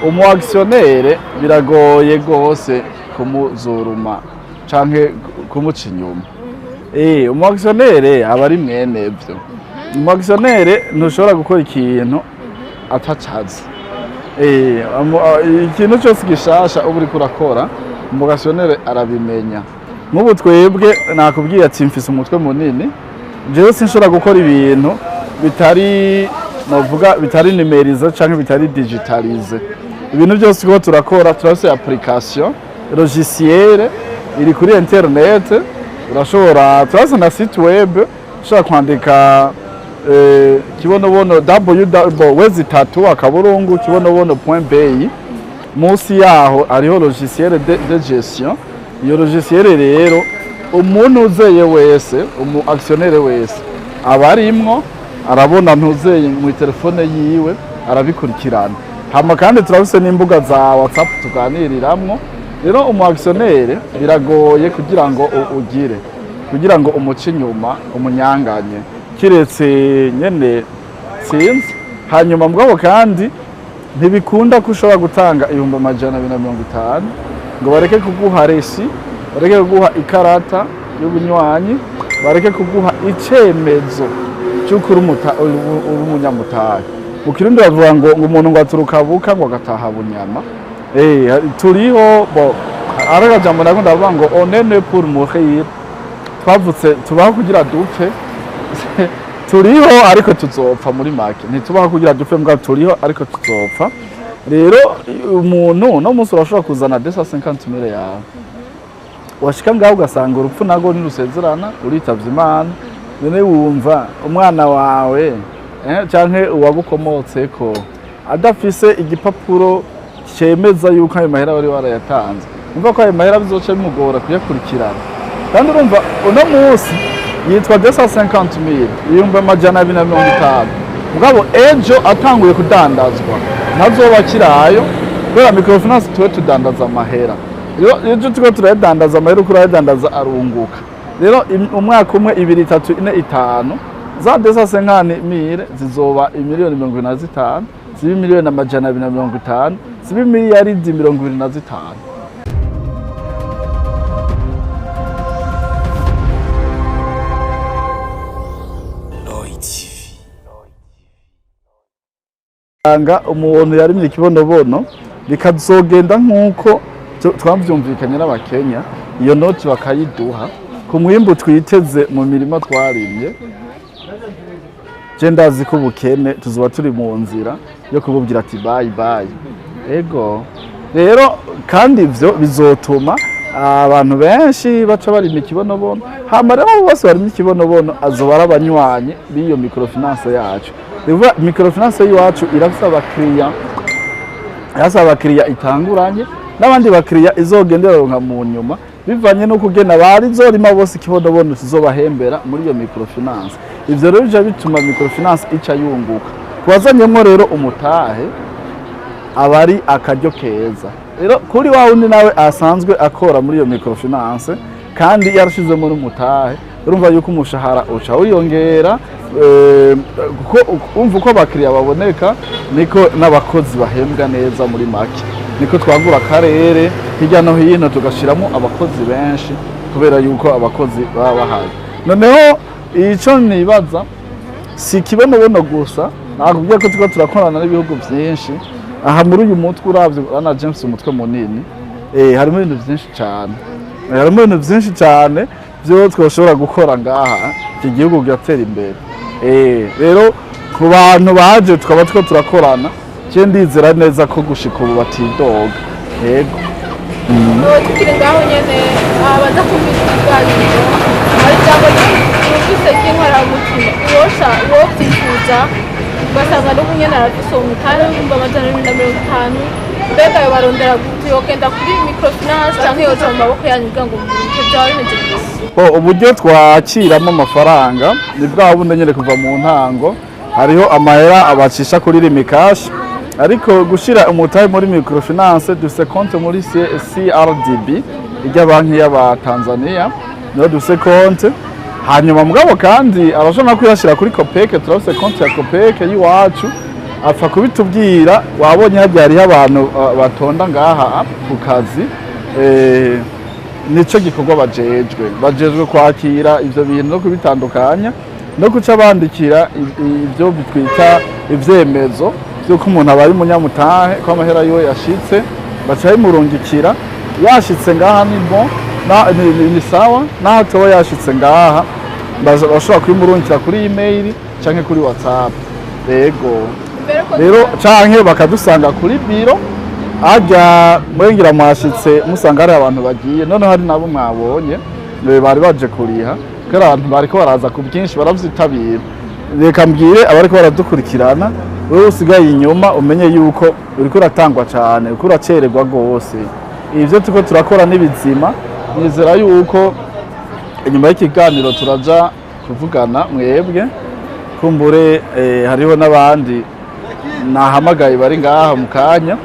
umu actionnaire biragoye gose kumuzuruma canke kumuca inyuma. Umu actionnaire aba ari mwene byo. Umu actionnaire ntushobora gukora ikintu atacazi. Ikintu cyose gishasha uba uriko urakora umu actionnaire arabimenya. Nk'ubu twebwe nakubwiye ati mfise umutwe munini, jewe sinshobora gukora ibintu bitari numerize canke bitari digitalize. Ibintu byose ko turakora turafise application logiciel iri kuri internet, urashobora turafise na site web ushobora kwandika kibonobono www.kibonobono.bay munsi yaho ariho logiciel de gestion. Iyo logiciel rero umuntu uzeye wese umu actionnaire wese abarimwo arabona ntuzeye mu telefone yiwe arabikurikirana. Hama kandi turafise n'imbuga za WhatsApp tuganiriramwo. Rero umu actionnaire biragoye kugira ngo umuce inyuma umunyanganye kiretse nyene sinzi. Hanyuma mugabo kandi ntibikunda ko ushobora gutanga 250 ngo bareke kuguha resi, bareke kuguha ikarata y'ubunywanyi, bareke kuguha icemezo cy'uko uri umunyamutahe. Mu Kirundi bavuga ngo umuntu ngo aturuka buka ngo agataha bunyama. Turiho aragajambo nako ndavuga ngo onene pour mourir. Twavutse tubaho kugira dupfe. Turiho ariko tuzopfa muri make. Ntitubaho kugira dupfe mbwa turiho ariko tuzopfa. Rero umuntu no munsi urashobora kuzana 250,000 yawe. Washika ngaho ugasanga urupfu nago nirusezerana uritavye Imana. None wumva umwana wawe canke uwagukomotseko adafise igipapuro cemeza yuko ayo mahera bari warayatanze, umva ko ayo mahera bizoca bimugora kuyakurikirana. Kandi urumva uno munsi yitwa 250,000 250. Mugabo ejo atanguye kudandazwa ntazoba kirayo kubera microfinance tuwe tudandaza amahera. Rero ejo tuko turadandaza amahera uko uradandaza arunguka. Rero umwaka umwe 2 3 4 5 za 250,000 zizoba 1,025,000, zibe 1,250,000, zibe 1,025,000. Anga umuntu yari mu Kibonobono bikazogenda nkuko twavyumvikanye n'abakenya, iyo noti bakayiduha ku mwimbu twiteze mu mirimo twarimye. Je ndazi ko ubukene tuzoba turi mu nzira yo kububwira ati bye bye. Ego rero kandi ivyo bizotuma abantu benshi baca bari mu Kibonobono. Hama rero bose bari mu Kibonobono azoba arabanywanyi biyo microfinance yacu. Bivuga microfinance yacu irafisa abakiriya itanguranye n'abandi bakiriya izogendera nka mu nyuma bivanye no kugena bari zorima bose Kibonobono tuzobahembera muri iyo microfinance. Ivyo rero bije bituma microfinance ica yunguka. Twazanyemo rero umutahe abari akaryo keza. Rero kuri wa wundi nawe asanzwe akora muri iyo microfinance kandi yarashizemo n'umutahe, urumva yuko umushahara uca wiyongera. Umva uko abakiriya baboneka niko n'abakozi bahembwa neza muri make. Niko twagura akarere hirya no hino tugashiramo abakozi benshi kubera yuko abakozi baba bahari. Noneho ico nibaza si Kibonobono gusa, nakubwiye ko tuko turakorana n'ibihugu byinshi. Aha muri uyu mutwe uravye ana James umutwe munini, harimo ibintu byinshi cyane. Harimo ibintu byinshi cyane byo twoshobora gukora ngaha iki gihugu gatera imbere. Rero ku bantu baje tukaba tuko turakorana, je ndizera neza ko gushika ubu batidoga. Yego. Tukiri ngaho nyene abaza kubiganira ari cyangwa n'ufise kinkora mutima uwo kwifuza ugasanga no kunyena arafise umutare w'ibihumbi 250. Mbega yo barondera gute yogenda kuri microfinance cyangwa yo mu maboko yanyiga ngo ibintu byawe bimeze. Uburyo twakiramo amafaranga ni bwa bundi nyene kuva mu ntango, hariho amahera abacisha kuri rimikashi, ariko gushira umutahe muri microfinance dufise konte muri CRDB ijya banki y'aba Tanzania, no dufise konte. Hanyuma mugabo kandi arashobora kuyashira kuri Copec, turafise konte ya Copec yiwacu. apfa kubitubwira wabonye hajya hariho abantu batonda ngaha ku kazi nico gikorwa bajejwe kwakira ivyo bintu no kubitandukanya no guca bandikira ibyo bitwita ivyemezo vy'uko umuntu aba ari umunyamutahe ko amahera yiwe yashitse baca bimurungikira yashitse ngaha ni sawa naho toba yashitse ngaha bashobora kubimurungikira kuri email canke kuri WhatsApp rero canke bakadusanga kuri biro ajya mwengira mwashitse musanga hari abantu bagiye none hari nabo mwabonye bari baje kuriha kandi abantu bariko baraza ku bwinshi baravyitabira reka mbwire abariko baradukurikirana wewe usigaye inyuma umenye yuko uriko uratangwa cane uriko uracererwa gose ivyo tuko turakora n'ibizima nizera yuko inyuma y'ikiganiro turaja kuvugana mwebwe kumbure hariho n'abandi nahamagaye bari ngaha mu kanya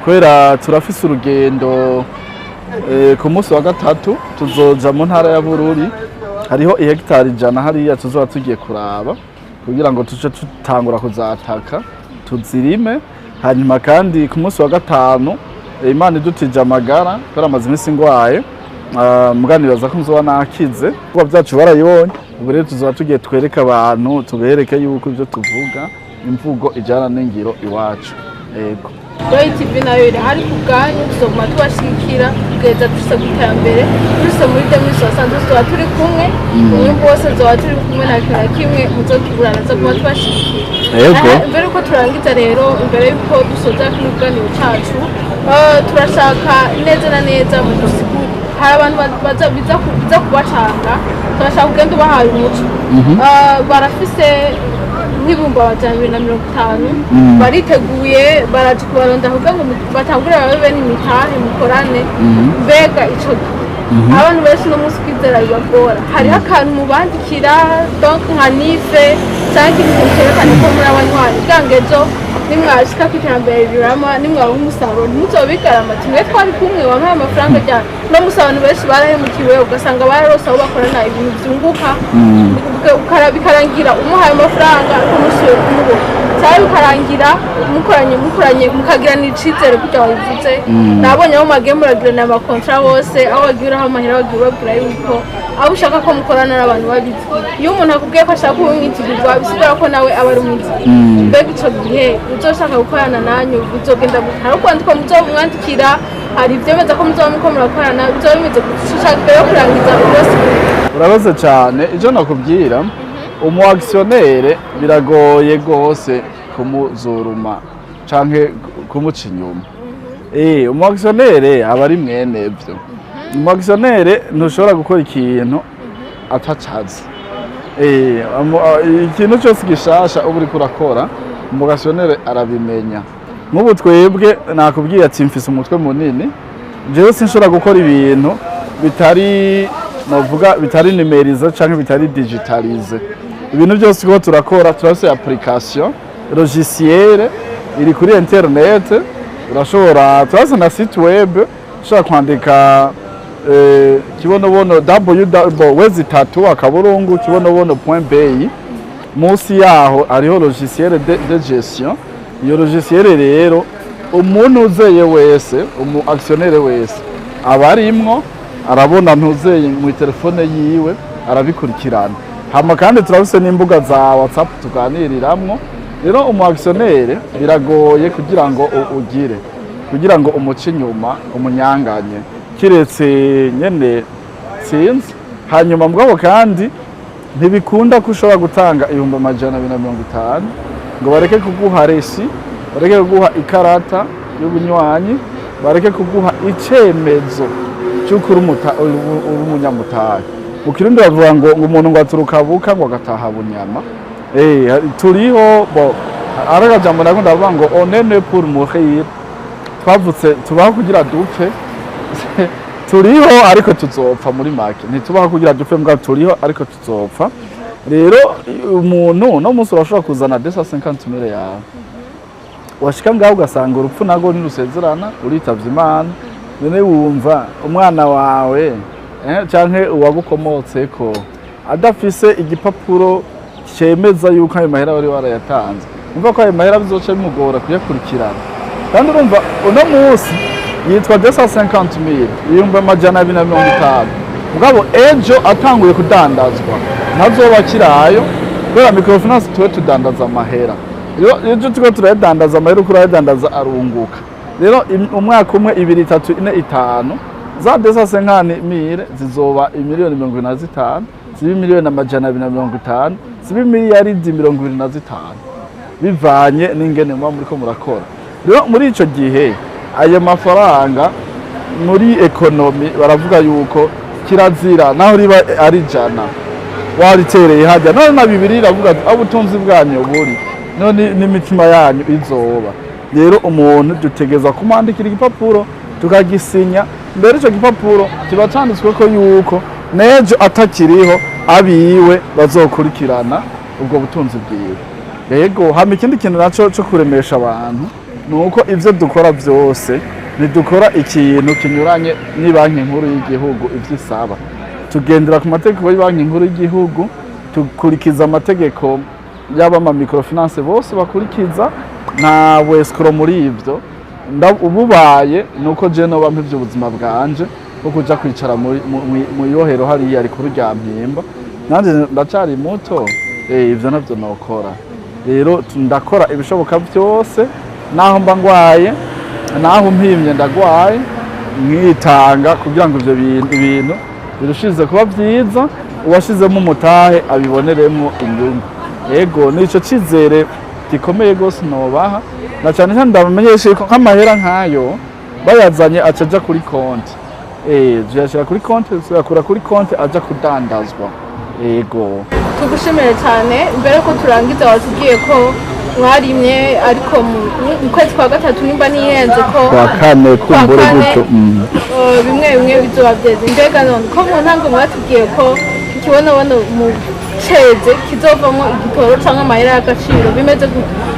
kubera turafise urugendo ku munsi wa gatatu tuzoja mu ntara ya Bururi hariho ihegitari 100 hariya tuzoba tugiye kuraba kugira ngo tuce tutangura kuzataka tuzirime hanyuma kandi ku munsi wa gatanu Imana idutije amagara kubera amaze iminsi ngwaye muganiraza ko nzoba nakize kuba byacu barayibonye ubu rero tuzoba tugiye twereka abantu tubereke yuko ibyo tuvuga imvugo ijana n'ingiro iwacu yego TV nayo irahari ku bwanyu tuzoguma tubashikira kugeza dushitse ku iterambere dushitse muri 2060 tuzoba turi kumwe inyungu wose tuzoba turi kumwe nta kintu na kimwe muzokiburana zo kuba tubashikira mbere uko turangiza rero imbere yuko dusoza kino kiganiro cacu turashaka neza na neza mu gusigu hari abantu biza kubacanga turashaka kugenda ubahaye umuco barafise nk'ibumba amajana 250 bariteguye baraje kubaronda kugira ngo batangure babe n'imitahe mukorane mbega ico abantu benshi no musi kwizera bibagora hariho akantu mubandikira donc nka nife cyangwa ibintu cyerekana ko muri abanywanyi bwangejo nimwashika kw'iterambere rirama nimwaronka umusaruro ntimuzobigarama ati mwe twari kumwe wampaye amafaranga cyane no musabano benshi barahemukiwe ugasanga bararose aho bakorana ibintu byunguka bikarangira umuhaye amafaranga ariko musuye kumubona cyangwa bikarangira mukoranye mukagira n'icizere kugira ngo bivuze nabonye aho magemu muragirana amakontra bose aho bagiraho amahera bagira babwira yuko aho ushaka ko mukorana n'abantu babizi iyo umuntu akubwiye ko ashaka kumwitirirwa bisigura ko nawe aba ari umwitiri mbega ico gihe uzoshaka gukorana nanyu bizogenda gutara ariko kwandika muzomwandikira hari ivyemeza ko muzoba muko murakorana bizoba bimeze gushaka mbere yo kurangiza byose urabaze cyane ivyo nakubwira umu actionnaire biragoye gose kumuzuruma canke kumuca inyuma umu actionnaire aba ari mwene byo umu actionnaire ntushobora gukora ikintu atacazi ikintu cyose gishasha uba uriko urakora umu actionnaire arabimenya nk'ubu twebwe nakubwiye ati mfise umutwe munini jewe sinshobora gukora ibintu bitari numerize canke bitari digitalize ibintu byose ko turakora turafise application logiciel iri kuri internet urashobora turafise na site web ushobora kwandika kibonobono www.akaburungu-kibonobono.bi munsi yaho hariho logiciel de gestion iyo logiciel rero umuntu uzeye wese umu actionnaire wese abarimwo arabona ntuzeye mu telefone yiwe arabikurikirana hama kandi turafise n'imbuga za WhatsApp tuganiriramwo rero umu actionnaire biragoye kugira ngo ugire kugira ngo umuce inyuma umunyanganye kiretse nyene sinzi hanyuma mugabo kandi ntibikunda ko ushobora gutanga 250 ngo bareke kuguha resi bareke kuguha ikarata y'ubunywanyi bareke kuguha icemezo cy'ukuri umunyamutahe mu kirundi bavuga ngo umuntu ngo aturuka buka ngo agataha bunyama turiho aragajambo nako ndavuga ngo onene pour mourir twavutse tubaho kugira dupfe turiho ariko tuzopfa muri make ntitubaho kugira dupfe mbwa turiho ariko tuzopfa rero umuntu no munsi urashobora kuzana 250,000 yawe washika ngaho ugasanga urupfu nago nirusezerana uritavye Imana none wumva umwana wawe canke uwagukomotseko adafise igipapuro cemeza yuko ayo mahera wari warayatanze umva ko ayo mahera bizoca bimugora kuyakurikirana. Kandi urumva uno munsi yitwa 250.000 ibihumbi amajana 250, mugabo ejo atanguye kudandazwa ntazoba kirayo kubera microfinance tuwe tudandaza amahera. Ejo tuko turadandaza amahera uko uradandaza arunguka. Rero umwaka umwe 2 3 4 5 za 250.000 zizoba imiliyoni 25, zibe miliyoni amajana 250, zibe miliyaridi 25 bivanye n'ingene muba muriko murakora. Rero muri ico gihe ayo mafaranga muri ekonomi baravuga yuko kirazira naho riba ari jana waritereye hajya none na bibiri iravuga ati abutunzi bwanyu buri none n'imitima yanyu izoba. Rero umuntu dutegeza kumwandikira igipapuro tukagisinya mbere ico gipapuro kiba canditswe ko yuko nejo atakiriho abiwe bazokurikirana ubwo butunzi bwiwe. Yego hama ikindi kintu naco cyo kuremesha abantu nuko ivyo dukora vyose nidukora ikintu kinyuranye ni banki nkuru y'igihugu ivyisaba. Tugendera ku mategeko y'banki nkuru y'igihugu, tukurikiza amategeko y'abama microfinance bose bakurikiza, nta wescro muri ivyo. Ububaye nuko je no bampe ivy'ubuzima bwanje bwo kuja kwicara mu yohero hariya ari kuri Ryambere. Nanje ndacari muto ivyo navyo nokora. Rero ndakora ibishoboka byose naho mba ngwaye naho mpimye ndagwaye nkitanga kugira ngo ivyo bintu birushize kuba vyiza, uwashizemo umutahe abiboneremo inyungu. Yego nico cizere gikomeye gose nobaha, na cyane cyane ndamenyeshe ko nk'amahera nkayo bayazanye acaja kuri konti. Tuyashira kuri konti, tuyakura kuri konti aja kudandazwa. Yego tugushimire cyane. Mbere ko turangiza watubwiye ko mwarimye ariko mu kwezi kwa gatatu nimba niyenze ko kwa kane kumbure gutyo bimwe bizoba byeze. Mbega none ko mu ntango mwatubwiye ko ikibonobono mu ceze kizovamo igitoro cyangwa amahera y'agaciro bimeze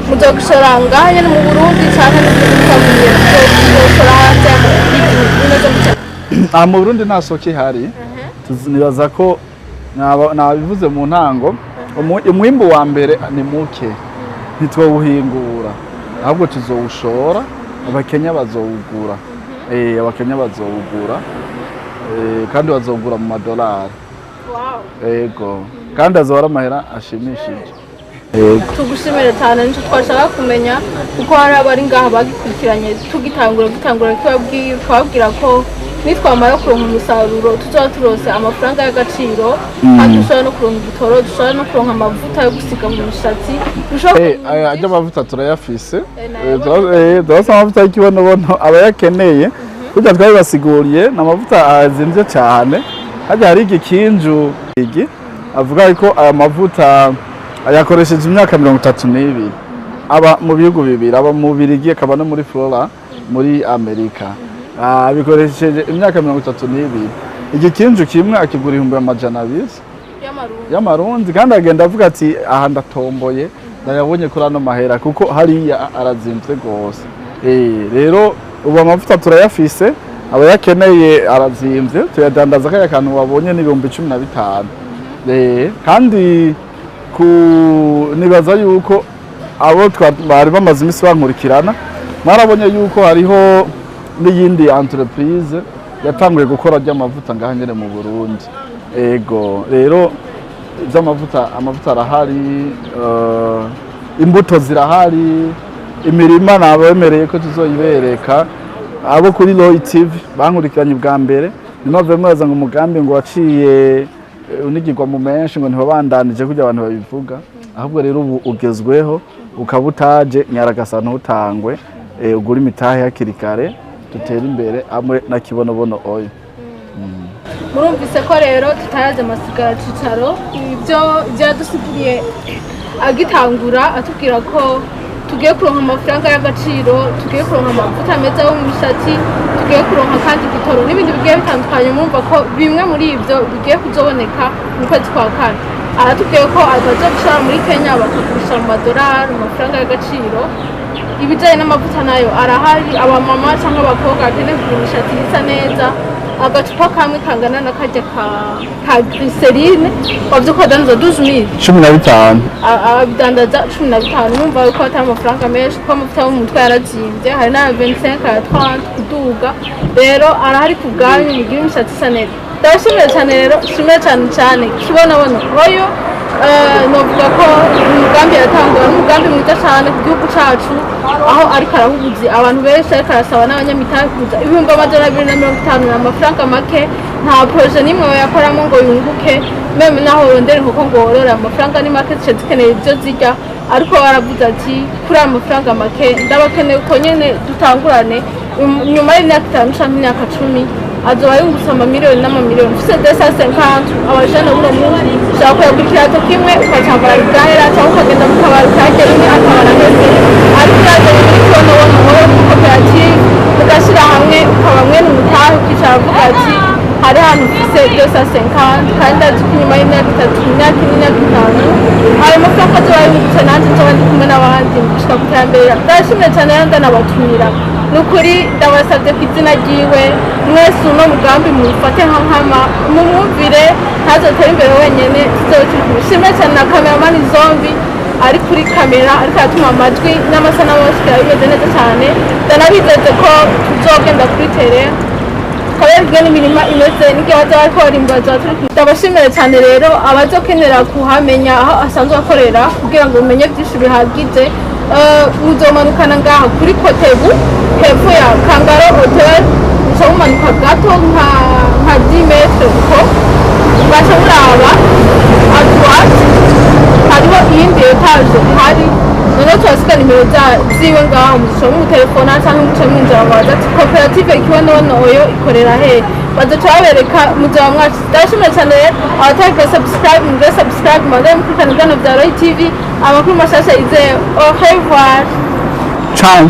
muzogushora ngahe mu Burundi cyane n'ibyo muzogushora hanze bimeze gute? Mu Burundi nta soko ihari. Nibaza ko nabivuze mu ntango umwimbu wa mbere ni muke ntitwawuhingura ahubwo tuzowushora, abakenya bazowugura. Abakenya bazowugura kandi bazogura mu madolari. Yego kandi azora amahera ashimishije. Tugushimire cyane nico twashaka kumenya kuko hari abari ngaha bagikurikiranye tugitangura twabwira ko nitwamara kuronka umusaruro tuzoba turose amafaranga y'agaciro, kandi dushobora no kuronka igitoro, dushobora no kuronka amavuta yo gusiga mu mishatsi. Ajya amavuta turayafise, turasa amavuta y'ikibonobono abayakeneye kurya twabibasiguriye. Ni amavuta azimvye cyane, hajya hari igikinju avuga ko aya mavuta ayakoresheje imyaka 32 aba mu bihugu bibiri, aba mu Bigiye akaba no muri Flora muri Amerika. Bikoresheje imyaka 32. Igikinju kimwe akigura 200 y'amarundi kandi agenda avuga ati aha ndatomboye ndayabonye kuri ano mahera kuko hariya arazimvye gose. Rero ubu amavuta turayafise, aba yakeneye arazimvye tuyadandaza kaya kantu wabonye ni 15,000. Kandi nibaza yuko abo bari bamaze imisi bankurikirana marabonye yuko hariho n'iyindi entreprise yatanguye gukora ry'amavuta ngaha nyene mu Burundi. Ego rero amavuta arahari, imbuto zirahari, imirima nabemereye ko tuzoyibereka. Abo kuri Roy TV bankurikiranye bwa mbere nimavemeza ngo umugambi ngo waciye unigirwa mu menshi ngo ntibabandanije kugira abantu babivuga, ahubwo rero ubu ugezweho ukabutaje nyaragasa ntutangwe, ugura imitahe hakiri kare dutera imbere amwe na kibonobono oyo. Murumvise ko rero tutaraze amasigara cicaro ibyo byadusiguriye agitangura atubwira ko tugiye kuronka amafaranga y'agaciro, tugiye kuronka amavuta meza yo mu mishatsi, tugiye kuronka kandi igitoro n'ibindi bigiye bitandukanye. Murumva ko bimwe muri ibyo bigiye kuzoboneka mu kwezi kwa kane. Aratubwiye ko abaza gushora muri Kenya bakagurisha mu madolari, amafaranga y'agaciro. ibijyanye n'amavuta nayo arahari, abamama cyangwa abakobwa bakeneye kugira imishatsi isa neza, agacupa kamwe kangana na kajya ka glycerine wavyukadanza 12,000 15 abidandaza 15 numva yuko atari amafaranga menshi kuko amavuta yo mu mutwe yarazimvye, hari na 25 ya 30 kuduga, rero arahari ku bwanyu mugira imishatsi isa neza. Ndabashimiye cyane rero, shimiye cyane kibonobono oyo novuga ko umugambi yatangura n'umugambi mwiza cyane ku gihugu cacu, aho ariko arahubuzi abantu benshi, ariko arasaba n'abanyamitahe kuza 250 n'amafaranga make, nta projet nimwe yakoramo ngo yunguke, meme naho rondera nkuko ngo worora amafaranga ni make zice zikeneye ibyo zirya, ariko baravuze ati kuri amafaranga make ndabakeneye uko nyene dutangurane, nyuma y'imyaka 5 canke imyaka 10 azoba yungutse amamiliyoni n'amamiliyoni. Ufise 250 abajana buno munsi ushaka kuyagura ikirato kimwe ukacambara bigahera, cyangwa ukagenda mu kabari ukahagera umwe akabara hese, ariko yazanye muri kibonobono wowe muri koperative ugashyira hamwe ukaba mwene umutahe ukicara avuga ati hari hano ufise 250 kandi azi ko inyuma y'imyaka 3 imyaka 5 ayo mafaranga azoba yungutse nanjye nzoba ndi kumwe n'abandi gushika ku iterambere. Ndashimye cyane rero ndanabatumira nukuri, ndabasabye ku izina ryiwe mwese uno mugambi mufate nka nkama mumwumvire, ntazotera imbere wenyene, tuzoshimye cyane na kameramani zombi ari kuri kamera ariko atuma amajwi n'amasanamu bashikira bimeze neza cyane, ndanabizeze ko tuzogenda kuri tere tukaberwa n'imirima imeze n'igihe baza bariko barimba turi. Ndabashimire cyane rero abazokenera kuhamenya aho asanzwe akorera kugira ngo umenye byinshi bihagije, muzomanukana ngaha kuri Kotebu hepfo ya Kangaro Hotel, uca mumanuka gato nka 10 metre uko ugaca muraba adroite hariho iyindi etage ihari, noneho turasiga nimero ziwe ngaho muzica mumutelefona cyangwa muce mwinjira baza ati koperative kibonobono oyo ikorera hehe, bazoca babereka muzoba mwacu. Ndabashimiye cyane rero abatari subscribe mugire subscribe mugire mukurikirana ibiganiro bya Roy TV, amakuru mashasha yizewe. Au revoir. Ciao.